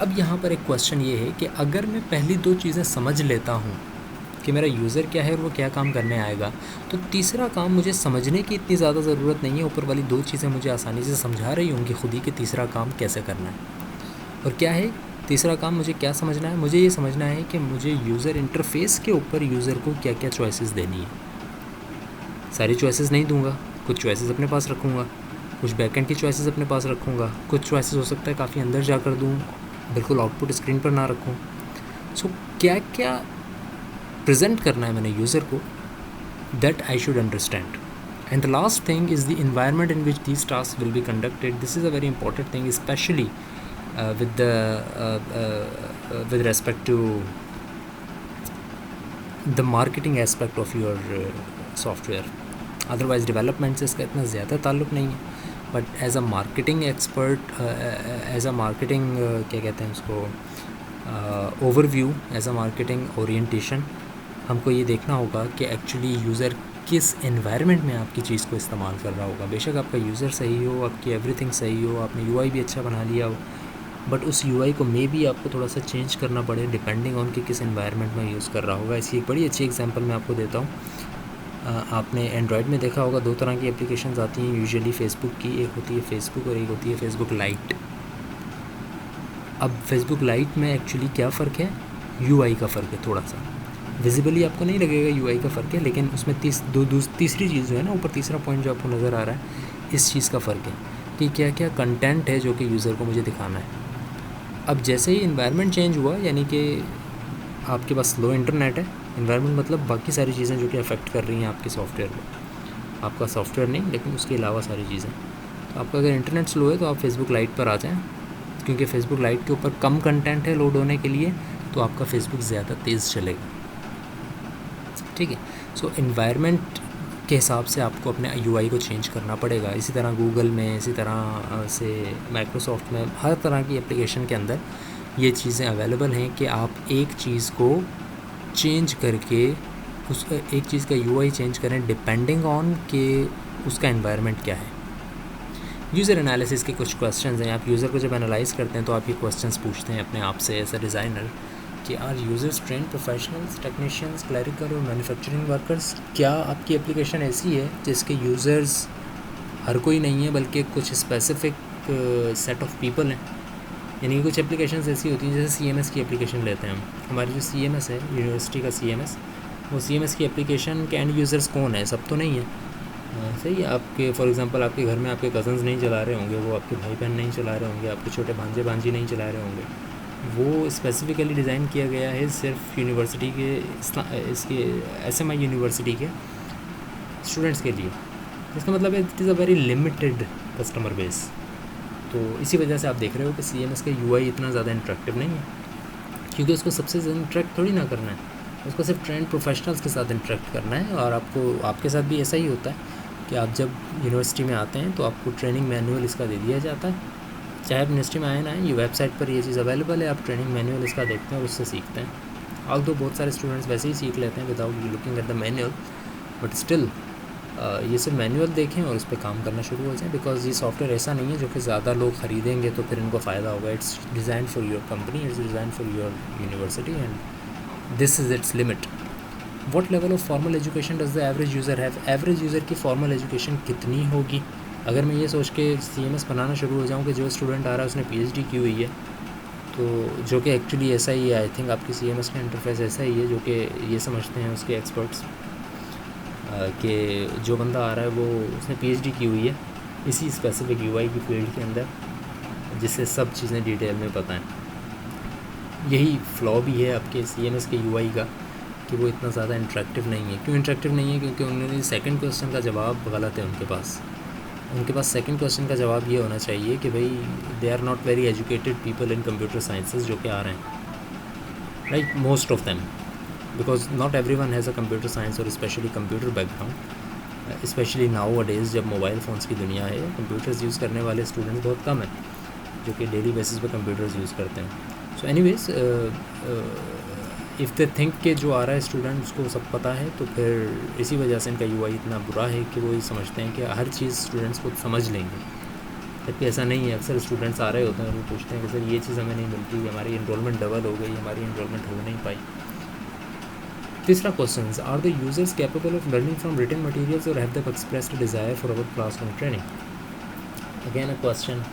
A: अब यहाँ पर एक क्वेश्चन ये है कि अगर मैं पहली 2 चीज़ें समझ लेता हूँ कि मेरा यूज़र क्या है और वो क्या काम करने आएगा, तो तीसरा काम मुझे समझने की इतनी ज़्यादा ज़रूरत नहीं है। ऊपर वाली 2 चीज़ें मुझे आसानी से समझा रही होंगी खुद ही कि तीसरा काम कैसे करना है। और क्या है तीसरा काम, मुझे क्या समझना है, मुझे ये समझना है कि मुझे यूज़र इंटरफेस के ऊपर यूज़र को क्या क्या चॉइसेस देनी है। सारी चॉइसेस नहीं दूंगा, कुछ चॉइसेस अपने पास रखूँगा, कुछ बैकएंड की चॉइसेस अपने पास रखूँगा, कुछ चॉइसेस हो सकता है काफ़ी अंदर जाकर दूँ, बिल्कुल आउटपुट स्क्रीन पर ना रखूँ। सो क्या क्या प्रेजेंट करना है मैंने यूज़र को, that I should understand. And the last thing is the environment in which these task will be conducted. This is a very important thing, specially with respect to the marketing aspect of your software. Otherwise development से इसका इतना ज़्यादा ताल्लुक़ नहीं है, but as a marketing expert, as a marketing क्या कहते हैं उसको, overview, as a marketing orientation, हमको ये देखना होगा कि एक्चुअली यूज़र किस एनवायरनमेंट में आपकी चीज़ को इस्तेमाल कर रहा होगा। बेशक आपका यूज़र सही हो, आपकी एवरीथिंग सही हो, आपने UI भी अच्छा बना लिया हो, बट उस UI को मे भी आपको थोड़ा सा चेंज करना पड़े डिपेंडिंग ऑन कि किस एनवायरनमेंट में यूज़ कर रहा होगा। इसकी एक बड़ी अच्छी एग्जांपल मैं आपको देता हूँ। आपने एंड्रॉयड में देखा होगा 2 तरह की एप्लीकेशंस आती हैं यूजुअली फेसबुक की, एक होती है फेसबुक और एक होती है फेसबुक लाइट। अब फेसबुक लाइट में एक्चुअली क्या फ़र्क है, UI का फ़र्क है। थोड़ा सा विजिबली आपको नहीं लगेगा UI का फ़र्क है, लेकिन उसमें तीसरी चीज़ जो है ना, ऊपर तीसरा पॉइंट जो आपको नज़र आ रहा है, इस चीज़ का फ़र्क है कि क्या क्या कंटेंट है जो कि यूज़र को मुझे दिखाना है। अब जैसे ही इन्वायरमेंट चेंज हुआ, यानी कि आपके पास स्लो इंटरनेट है, इन्वायरमेंट मतलब बाकी सारी चीज़ें जो कि अफेक्ट कर रही हैं आपके सॉफ्टवेयर को, आपका सॉफ्टवेयर नहीं लेकिन उसके अलावा सारी चीज़ें। तो आपका अगर इंटरनेट स्लो है तो आप फेसबुक लाइट पर आ जाएँ, क्योंकि फेसबुक लाइट के ऊपर कम कंटेंट है लोड होने के लिए, तो आपका फेसबुक ज़्यादा तेज़ चलेगा। ठीक है, सो इन्वायरमेंट के हिसाब से आपको अपने UI को चेंज करना पड़ेगा। इसी तरह गूगल में, इसी तरह से माइक्रोसॉफ्ट में, हर तरह की एप्लीकेशन के अंदर ये चीज़ें अवेलेबल हैं कि आप एक चीज़ को चेंज करके उस एक चीज़ का UI चेंज करें डिपेंडिंग ऑन कि उसका एनवायरनमेंट क्या है। यूज़र एनालिसिस के कुछ क्वेश्चंस हैं। आप यूज़र को जब एनालाइज करते हैं तो आप ये क्वेश्चंस पूछते हैं अपने आप से एज अ डिज़ाइनर कि are users train professionals, technicians, clerical और मैन्युफैक्चरिंग वर्कर्स। क्या आपकी एप्लीकेशन ऐसी है जिसके यूज़र्स हर कोई नहीं है बल्कि कुछ स्पेसिफिक सेट ऑफ पीपल हैं। यानी कि कुछ एप्लीकेशंस ऐसी होती हैं, जैसे CMS की एप्लीकेशन लेते हैं हम, हमारी जो CMS है यूनिवर्सिटी का CMS, वो CMS की एप्लीकेशन के एंड यूज़र्स कौन है, सब तो नहीं है। सही है, आपके फॉर एग्जांपल आपके घर में आपके कज़न्स नहीं चला रहे होंगे, वो आपके भाई बहन नहीं चला रहे होंगे, आपके छोटे भांजे भांजी नहीं चला रहे होंगे। वो स्पेसिफ़िकली डिज़ाइन किया गया है सिर्फ यूनिवर्सिटी के इसके SMI यूनिवर्सिटी के स्टूडेंट्स के लिए। इसका मतलब है it is a very limited customer base. तो इसी वजह से आप देख रहे हो कि CMS का UI इतना ज़्यादा इंटरेक्टिव नहीं है, क्योंकि उसको सबसे ज़्यादा इंटरेक्ट थोड़ी ना करना है, उसको सिर्फ ट्रेंड प्रोफेशनल्स के साथ इंटरेक्ट करना है। और आपके साथ भी ऐसा ही होता है कि आप जब यूनिवर्सिटी में आते हैं तो आपको ट्रेनिंग मैनुअल इसका दे दिया जाता है, चाहे आप यूनिवर्सिटी में आए ना आए, ये वेबसाइट पर ये चीज़ अवेलेबल है, आप ट्रेनिंग मैनुअल इसका देखते हैं और उससे सीखते हैं। ऑल्दो बहुत सारे स्टूडेंट्स वैसे ही सीख लेते हैं without looking at the manual, but still ये सब मैनुअल देखें और इस पर काम करना शुरू हो जाए, बिकॉज ये सॉफ्टवेयर ऐसा नहीं है जो कि ज़्यादा लोग ख़रीदेंगे तो फिर इनको फ़ायदा होगा। It's design for your company, it's design for your university and this is it's limit. What level of formal education does the average user have, average user की फॉर्मल एजुकेशन कितनी होगी। अगर मैं ये सोच के CMS बनाना शुरू हो जाऊँ कि जो स्टूडेंट आ रहा है उसने PhD की हुई है, तो जो कि एक्चुअली ऐसा ही है, आई थिंक आपकी CMS का इंटरफेस ऐसा ही है, जो कि ये समझते हैं उसके एक्सपर्ट्स कि जो बंदा आ रहा है वो उसने PhD की हुई है इसी स्पेसिफिक UI की फील्ड के अंदर, जिससे सब चीज़ें डिटेल में पता हैं। यही फ्लॉ भी है आपके CMS के UI का कि वो इतना ज़्यादा इंटरेक्टिव नहीं है। क्यों इंटरेक्टिव नहीं है? क्योंकि उन्होंने सेकंड क्वेश्चन का जवाब गलत है उनके पास सेकंड क्वेश्चन का जवाब ये होना चाहिए कि भाई they are not very educated people in computer sciences जो कि आ रहे हैं, right, most of them, because not everyone has a computer science और specially computer background. Specially nowadays जब मोबाइल फ़ोन्स की दुनिया है, कंप्यूटर्स यूज़ करने वाले स्टूडेंट्स बहुत कम हैं जो कि डेली बेसिस पे कंप्यूटर्स यूज़ करते हैं। So anyways if they think कि जो आ रहा है स्टूडेंट उसको सब पता है, तो फिर इसी वजह से इनका UI इतना बुरा है कि वो ये समझते हैं कि हर चीज़ स्टूडेंट्स को समझ लेंगे, जबकि ऐसा नहीं है। अक्सर स्टूडेंट्स आ रहे होते हैं और वो पूछते हैं कि सर ये चीज़ हमें नहीं मिलती, हमारी इनरोलमेंट डबल हो गई, हमारी इनरोलमेंट हो नहीं पाई। तीसरा question, are the users capable of learning from written materials और have they expressed desire for our classroom training. Again a question,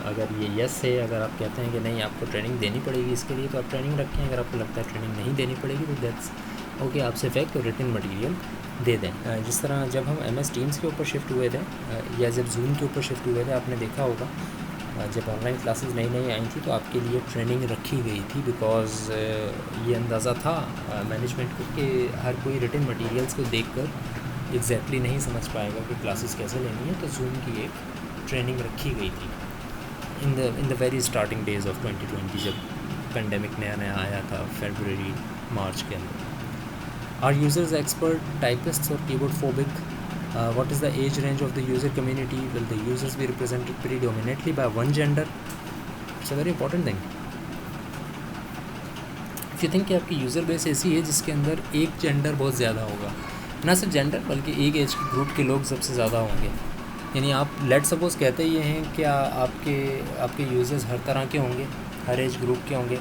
A: अगर ये यस है, अगर आप कहते हैं कि नहीं आपको ट्रेनिंग देनी पड़ेगी इसके लिए, तो आप ट्रेनिंग रखें। अगर आपको लगता है ट्रेनिंग नहीं देनी पड़ेगी तो दैट्स ओके, आप सिर्फ एक रिटन मटेरियल दे दें। जिस तरह जब हम MS टीम्स के ऊपर शिफ्ट हुए थे या जब जूम के ऊपर शिफ्ट हुए थे, आपने देखा होगा जब ऑनलाइन क्लासेस नई नई आई थी तो आपके लिए ट्रेनिंग रखी गई थी, बिकॉज़ ये अंदाज़ा था मैनेजमेंट को कि हर कोई रिटन मटेरियल्स को देखकर एग्जैक्टली नहीं समझ पाएगा कि क्लासेस कैसे लेनी है, तो जूम की एक ट्रेनिंग रखी गई थी in the very starting days of 2020, जब पेंडेमिक नया नया आया था फरवरी मार्च के अंदर। आर यूजर्स एक्सपर्ट टाइपिस्ट्स और keyboard phobic? What is the age range of the user community? Will the users be represented predominantly by one gender? It's a very important thing. If you think कि आपकी user base ऐसी है जिसके अंदर एक gender बहुत ज़्यादा होगा, ना सिर्फ जेंडर बल्कि एक एज ग्रुप के लोग सबसे ज़्यादा होंगे, यानी आप लेट सपोज कहते ये हैं कि आपके यूज़र्स हर तरह के होंगे, हर एज ग्रुप के होंगे,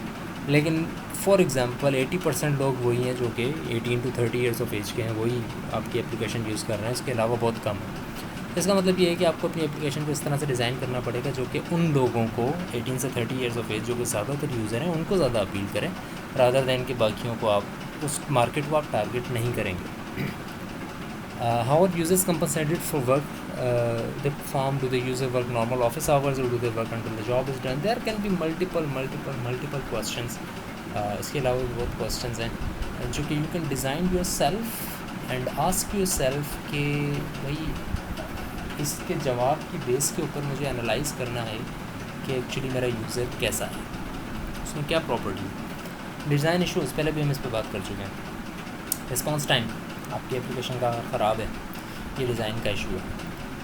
A: लेकिन फॉर एग्ज़ाम्पल 80% लोग वही हैं जो कि 18 to 30 ईयर्स ऑफ एज के हैं, वही आपकी एप्लीकेशन यूज़ कर रहे हैं, इसके अलावा बहुत कम है। इसका मतलब ये है कि आपको अपनी एप्लीकेशन को इस तरह से डिज़ाइन करना पड़ेगा जो कि उन लोगों को 18 से 30 ईयर्स ऑफ एज जो कि ज़्यादातर यूज़र हैं उनको ज़्यादा अपील करें, रादर दैन कि बाकियों को आप उस मार्केट को आप टारगेट नहीं करेंगे। How are users compensated for work they perform? Do the user work normal office hours or do they work until the job is done? There can be multiple questions. इसके अलावा भी बहुत questions हैं जो कि you can design your self and ask your self कि भाई इसके जवाब की बेस के ऊपर मुझे एनालाइज करना है कि एक्चुअली मेरा यूज़र कैसा है, उसमें क्या प्रॉपर्टी। डिज़ाइन इशूज़ पहले भी हम इस पर बात कर चुके हैं। रिस्पॉन्स टाइम आपकी एप्लीकेशन का ख़राब है, ये डिज़ाइन का इशू है।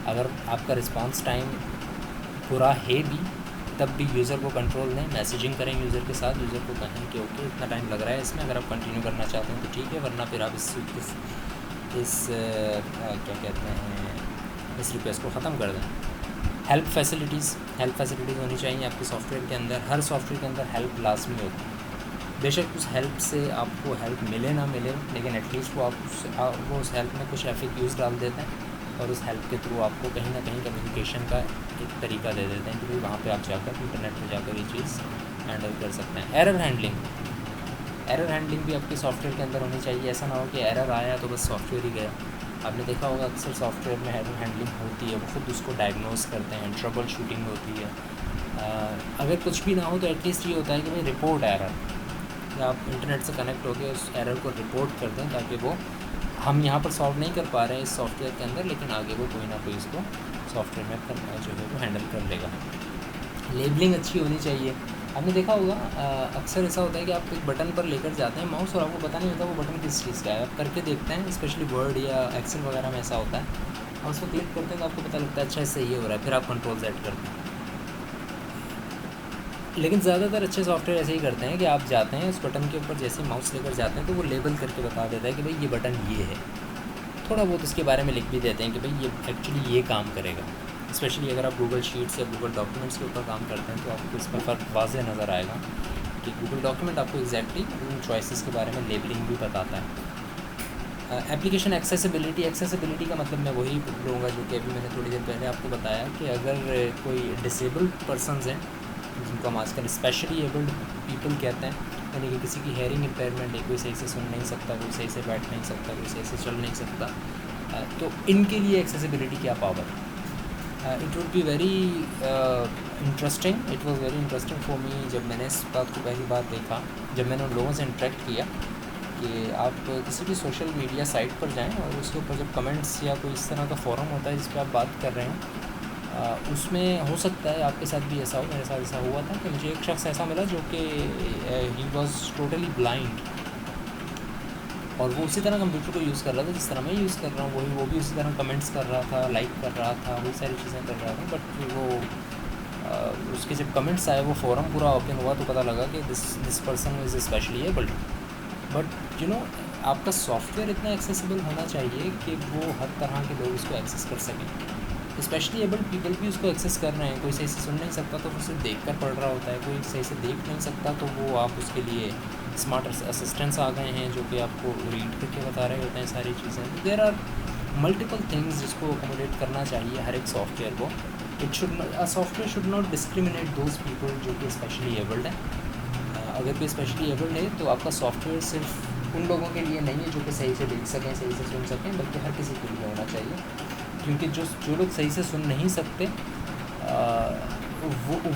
A: अगर आपका रिस्पॉन्स टाइम पूरा है भी तब भी यूज़र को कंट्रोल दें, मैसेजिंग करें यूज़र के साथ, यूज़र को कहें कि ओके इतना टाइम लग रहा है इसमें, अगर आप कंटिन्यू करना चाहते हैं तो ठीक है, वरना फिर आप इस क्या कहते हैं इस रिक्वेस्ट को ख़त्म कर दें। हेल्प फैसिलिटीज़ होनी चाहिए आपके सॉफ्टवेयर के अंदर। हर सॉफ्टवेयर के अंदर हेल्प लाजमी होती है, बेशक उस हेल्प से आपको हेल्प मिले ना मिले, लेकिन एटलीस्ट वो उस हेल्प में कुछ FAQs डाल देते हैं और उस हेल्प के थ्रू आपको कहीं ना कहीं कम्युनिकेशन का एक तरीका दे देते हैं कि भाई वहाँ पे आप जाकर इंटरनेट पे जाकर ये चीज़ हैंडल कर सकते हैं। एरर हैंडलिंग, एरर हैंडलिंग भी आपके सॉफ्टवेयर के अंदर होनी चाहिए। ऐसा ना हो कि एरर आया तो बस सॉफ्टवेयर ही गया। आपने देखा होगा अक्सर सॉफ्टवेयर में एरर हैंडलिंग होती है, वो खुद उसको डायग्नोस करते हैं, ट्रबल शूटिंग होती है। अगर कुछ भी ना हो तो एटलीस्ट ये होता है कि भाई रिपोर्ट एरर, या आप इंटरनेट से कनेक्ट होकर उस एरर को रिपोर्ट कर दें, ताकि वो हम यहाँ पर सॉल्व नहीं कर पा रहे हैं इस सॉफ्टवेयर के अंदर, लेकिन आगे वो कोई ना कोई इसको सॉफ्टवेयर में जो है वो हैंडल कर लेगा। लेबलिंग अच्छी होनी चाहिए। आपने देखा होगा अक्सर ऐसा होता है कि आप एक बटन पर लेकर जाते हैं माउस और आपको पता नहीं होता वो बटन किस चीज़ का है। आप करके देखते हैं, स्पेशली वर्ड या एक्सेल वगैरह में ऐसा होता है, और उसको क्लिक करते हैं तो आपको पता लगता है अच्छा इससे ये हो रहा है, फिर आप कंट्रोल सेट करते हैं। लेकिन ज़्यादातर अच्छे सॉफ्टवेयर ऐसे ही करते हैं कि आप जाते हैं उस बटन के ऊपर, जैसे माउस लेकर जाते हैं तो वो लेबल करके बता देता है कि भाई ये बटन ये है। थोड़ा बहुत उसके बारे में लिख भी देते हैं कि भाई ये एक्चुअली ये काम करेगा। स्पेशली अगर आप गूगल शीट्स या गूगल डॉक्यूमेंट्स के ऊपर काम करते हैं तो आपको इसमें फ़र्क वाज़ेह नज़र आएगा कि गूगल डॉक्यूमेंट आपको एग्जैक्टली उन चॉइसेस के बारे में लेबलिंग भी बताता है। एप्लीकेशन एक्सेसिबिलिटी का मतलब मैं वही लूँगा जो कि अभी मैंने थोड़ी देर पहले आपको बताया कि अगर कोई डिसेबल्ड पर्सनस हैं, जिनको हम आजकल स्पेशली एबल्ड पीपल कहते हैं, यानी कि किसी की हेयरिंग इम्पेयरमेंट है, कोई सही से सुन नहीं सकता, कोई सही से बैठ नहीं सकता, कोई सही से चल नहीं सकता, तो इनके लिए एक्सेसिबिलिटी क्या power. It would be very interesting, it was very interesting for me जब मैंने इस बात को पहली बार देखा, जब मैंने उन लोगों से इंटरेक्ट किया कि आप किसी भी सोशल मीडिया साइट पर जाएं और उसके ऊपर जब कमेंट्स या कोई इस तरह का फोरम होता है जिस पर आप बात कर रहे हैं, उसमें हो सकता है आपके साथ भी ऐसा हो। मेरे साथ ऐसा हुआ था कि मुझे एक शख्स ऐसा मिला जो कि ही वॉज टोटली ब्लाइंड, और वो उसी तरह कंप्यूटर को यूज़ कर रहा था जिस तरह मैं यूज़ कर रहा हूँ, वो भी उसी तरह कमेंट्स कर रहा था, लाइक कर रहा था, वही सारी चीज़ें कर रहा था। बट वो उसके जब कमेंट्स आए, वो फोरम पूरा ओपन हुआ तो पता लगा कि this person is specially abled. But you know, आपका सॉफ्टवेयर इतना एक्सेसिबल होना चाहिए कि वो हर तरह के लोग उसको एक्सेस कर सकें। स्पेशली एबल्ड पीपल भी उसको एक्सेस कर रहे हैं। कोई सही से सुन नहीं सकता तो उसे देख कर पढ़ रहा होता है, कोई सही से देख नहीं सकता तो वो आप उसके लिए स्मार्ट असिस्टेंट्स आ गए हैं जो कि आपको रीड करके बता रहे होते हैं सारी चीज़ें। देयर आर मल्टीपल थिंग्स जिसको अकोमोडेट करना चाहिए हर एक सॉफ्टवेयर को। Software should not discriminate those people जो कि स्पेशली एबल्ड हैं। अगर कोई स्पेशली एबल्ड है तो आपका सॉफ्टवेयर सिर्फ उन लोगों के लिए नहीं है जो कि सही से देख सकें, सही से सुन सकें, बल्कि हर किसी के लिए होना चाहिए। क्योंकि जो लोग सही से सुन नहीं सकते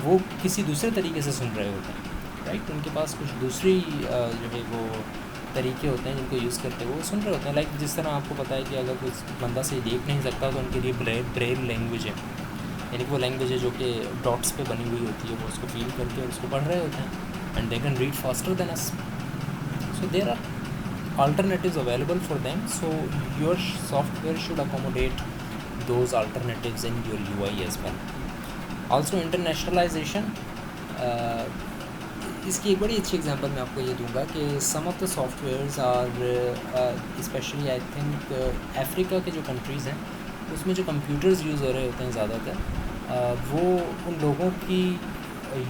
A: वो किसी दूसरे तरीके से सुन रहे होते हैं, राइट। उनके पास कुछ दूसरी जो है वो तरीके होते हैं जिनको यूज़ करते हुए वो सुन रहे होते हैं। लाइक जिस तरह आपको पता है कि अगर कोई बंदा सही देख नहीं सकता तो उनके लिए ब्रेल लैंग्वेज है, यानी कि वो लैंग्वेज है जो कि डॉट्स पे बनी हुई होती है, वो उसको फील करके और उसको पढ़ रहे होते हैं, and they can read faster than us. So there are alternatives available for them, so your software should accommodate those alternatives in your UI as well. Also internationalization, इसकी एक बड़ी अच्छी एग्जांपल मैं आपको ये दूंगा कि some of the softwares are specially I think Africa के जो कंट्रीज़ हैं उसमें जो कंप्यूटर्स यूज़ हो रहे होते हैं ज़्यादातर, वो उन लोगों की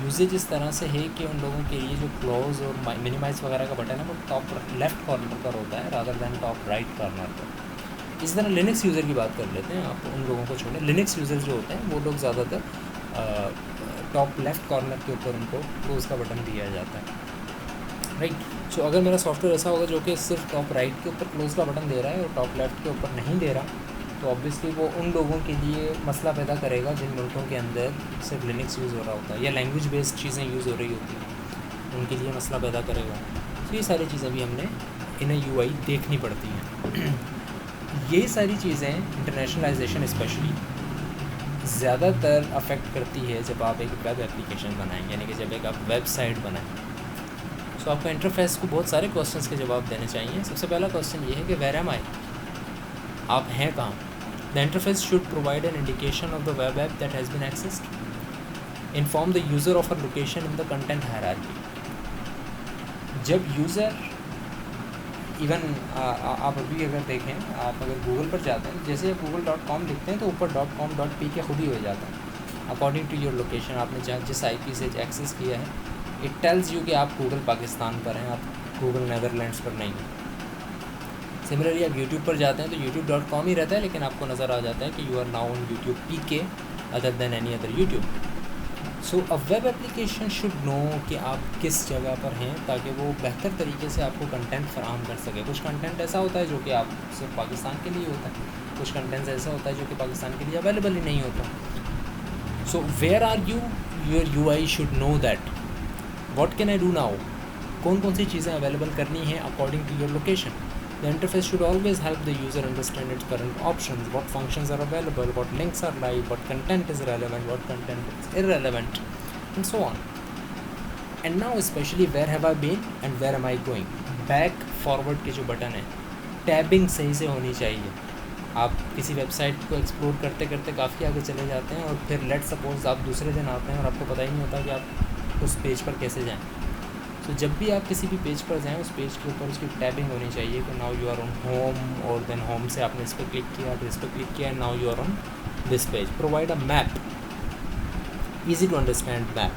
A: यूजेज इस तरह से है कि उन लोगों के लिए जो क्लोज और मिनिमाइज़ वगैरह का बटन है वो टॉप लेफ़्ट कॉर्नर पर होता है rather than top right corner पर। इस तरह लिनक्स यूज़र की बात कर लेते हैं, आप उन लोगों को छोड़ें। लिनक्स यूज़र जो होते हैं वो लोग ज़्यादातर टॉप लेफ़्ट कॉर्नर के ऊपर उनको क्लोज़ का बटन दिया जाता है, राइट। सो अगर मेरा सॉफ्टवेयर ऐसा होगा जो कि सिर्फ टॉप राइट के ऊपर क्लोज़ का बटन दे रहा है और टॉप लेफ़्ट के ऊपर नहीं दे रहा, तो ऑब्वियसली वो उन लोगों के लिए मसला पैदा करेगा जिन मुल्कों के अंदर सिर्फ लिनक्स यूज़ हो रहा होता है या लैंग्वेज बेस्ड चीज़ें यूज़ हो रही होती हैं, उनके लिए मसला पैदा करेगा। तो ये सारी चीज़ें भी हमने इन UI देखनी पड़ती हैं। ये सारी चीज़ें इंटरनेशनलाइजेशन स्पेशली ज़्यादातर अफेक्ट करती है जब आप एक वेब एप्लीकेशन बनाएं, यानी कि जब एक आप वेबसाइट बनाएं। सो आपको इंटरफेस को बहुत सारे क्वेश्चंस के जवाब देने चाहिए। सबसे पहला क्वेश्चन ये है कि वेयर एम आई, आप हैं कहाँ। The interface should provide an indication of the web app that has been accessed. Inform the user of a location in the content hierarchy. जब यूज़र इवन आप अभी अगर देखें, आप अगर गूगल पर जाते हैं, जैसे आप google.com लिखते हैं तो ऊपर .com.pk खुद ही हो जाता है अकॉर्डिंग टू योर लोकेशन। आपने जहाँ जिस IP से एक्सेस किया है, इट टेल्स यू कि आप गूगल पाकिस्तान पर हैं, आप गूगल नेदरलैंड्स पर नहीं हैं। सिमिलरली आप यूट्यूब पर जाते हैं तो youtube.com ही रहता है, लेकिन आपको नज़र आ जाता है कि you are now on YouTube PK other then any other YouTube. So a web application should know कि आप किस जगह पर हैं, ताकि वो बेहतर तरीके से आपको कंटेंट फराहम कर सके। कुछ कंटेंट ऐसा होता है जो कि आप सिर्फ पाकिस्तान के लिए होता है, कुछ कंटेंट ऐसा होता है जो कि पाकिस्तान के लिए अवेलेबल ही नहीं होता। So where are you, your UI should know that what can I do now, कौन कौन सी चीज़ें अवेलेबल करनी हैं according to your location. The interface should always help the user understand its current options, what functions are available, what links are live, what content is relevant, what content is irrelevant, and so on. And now especially where have I been and where am I going. Back forward के जो button है, टैबिंग सही से होनी चाहिए। आप किसी website को एक्सप्लोर करते करते काफ़ी आगे चले जाते हैं और फिर लेट सपोज आप दूसरे दिन आते हैं और आपको पता ही नहीं होता कि आप उस पेज पर कैसे जाएँ। तो जब भी आप किसी भी पेज पर जाएं, उस पेज के ऊपर उसकी टैबिंग होनी चाहिए कि now you are on home, और देन होम से आपने इस पर क्लिक किया, फिर इस पर क्लिक किया, now you are on this page. Provide a map, easy to understand map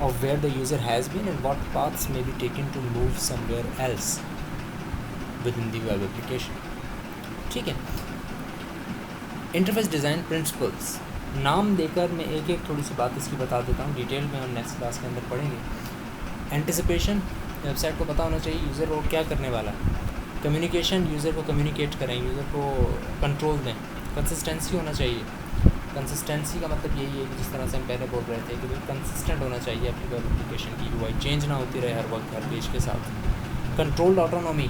A: of where the user has been and what paths may be taken to move somewhere else within the web application। ठीक है। Interface design principles, नाम देकर मैं एक एक थोड़ी सी बात इसकी बता देता हूँ, डिटेल में हम नेक्स्ट क्लास के अंदर पढ़ेंगे। एंटिसिपेशन, वेबसाइट को पता होना चाहिए यूज़र को क्या करने वाला है। कम्युनिकेशन, यूज़र को कम्युनिकेट करें, यूज़र को कंट्रोल दें। कंसिस्टेंसी होना चाहिए, कंसिस्टेंसी का मतलब यही है कि जिस तरह से हम पहले बोल रहे थे कि भाई कंसिस्टेंट होना चाहिए अपनी वेब एप्लीकेशन की UI, चेंज ना होती रहे हर वक्त हर पेज के साथ। कंट्रोल्ड ऑटोनॉमी,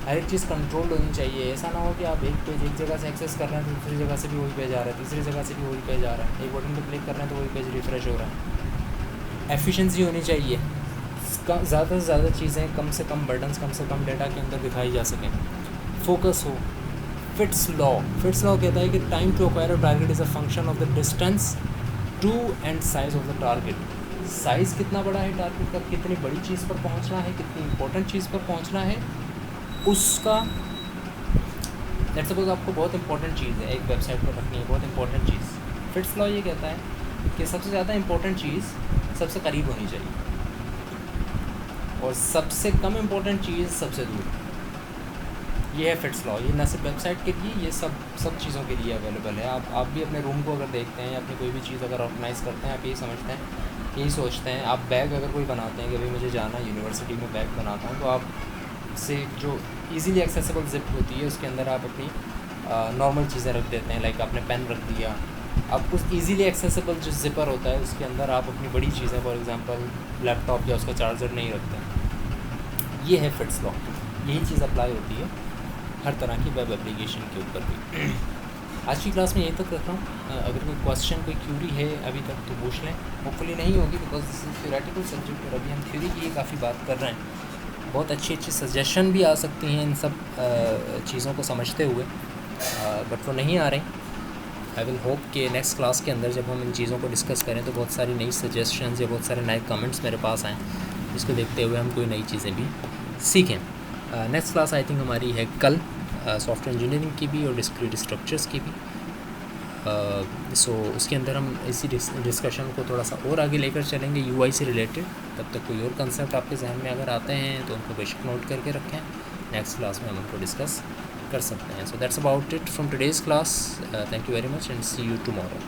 A: हर एक चीज़ कंट्रोल्ड होनी चाहिए। ऐसा ना हो कि आप एक पेज एक जगह से एक्सेस कर रहे हैं तो दूसरी जगह से भी वही पेज आ रहा है, तीसरी जगह से भी वही पेज आ रहा है, एक बटन पर क्लिक कर रहे हैं तो वही पेज रिफ्रेश हो रहा है। एफिशिएंसी होनी चाहिए, ज़्यादा से ज़्यादा चीज़ें कम से कम बटन्स, कम से कम डेटा के अंदर दिखाई जा सकें। फोकस हो। फिट्स लॉ, फिट्स लॉ कहता है कि time to acquire a target is a function of the distance to and size of the target. Size कितना बड़ा है टारगेट का, कितनी बड़ी चीज़ पर पहुंचना है, कितनी इंपॉर्टेंट चीज़ पर पहुंचना है, उसका लेट्स सपोज आपको बहुत इंपॉर्टेंट चीज़ है एक वेबसाइट पर रखनी है, बहुत इंपॉर्टेंट चीज़। फिट्स लॉ ये कहता है कि सबसे ज़्यादा इंपॉर्टेंट चीज़ सबसे करीब होनी चाहिए और सबसे कम इम्पोर्टेंट चीज़ सबसे दूर। ये है फिट्स लॉ। ये न सिर्फ वेबसाइट के लिए, ये सब चीज़ों के लिए अवेलेबल है। आप भी अपने रूम को अगर देखते हैं या अपनी कोई भी चीज़ अगर ऑर्गेनाइज़ करते हैं, आप यही समझते हैं, यही सोचते हैं। आप बैग अगर कोई बनाते हैं कि भाई मुझे जाना यूनिवर्सिटी में बैग बनाता हूँ, तो आप से जो ईज़िली एक्सेसिबल जिप होती है उसके अंदर आप अपनी नॉर्मल चीज़ें रख देते हैं, लाइक आपने पेन रख दिया। अब उस ईज़िली एक्सेसिबल जो ज़िपर होता है उसके अंदर आप अपनी बड़ी चीज़ें, फॉर एग्जांपल लैपटॉप या उसका चार्जर नहीं रखते हैं। ये है फिट्स लॉ। यही चीज़ अप्लाई होती है हर तरह की वेब एप्लीकेशन के ऊपर भी। आज की क्लास में यहीं तक रख रहा हूँ। अगर कोई क्वेश्चन, कोई क्यूरी है अभी तक तो पूछ लें। होपफुली नहीं होगी, because this is theoretical subject और अभी हम थ्योरी की काफ़ी बात कर रहे हैं। बहुत अच्छी अच्छी सजेशन भी आ सकती हैं इन सब चीज़ों को समझते हुए, बट वो नहीं आ रही। आई विल होप कि नेक्स्ट क्लास के अंदर जब हम इन चीज़ों को डिस्कस करें तो बहुत सारी नई सजेशंस या बहुत सारे नए कमेंट्स मेरे पास आएँ, जिसको देखते हुए हम कोई नई चीज़ें भी सीखें। नेक्स्ट क्लास आई थिंक हमारी है कल, सॉफ्टवेयर इंजीनियरिंग की भी और डिस्क्रीट स्ट्रक्चर्स की भी। सो उसके अंदर हम इसी डिस्कशन को थोड़ा सा और आगे लेकर चलेंगे UI से रिलेटेड। तब तक कोई और कंसेप्ट आपके जहन में अगर आते हैं तो उनको बेशक नोट करके रखें, नेक्स्ट क्लास में हम उनको डिस्कस कर सकते हैं। So that's about it from today's class. Thank you very much and see you tomorrow.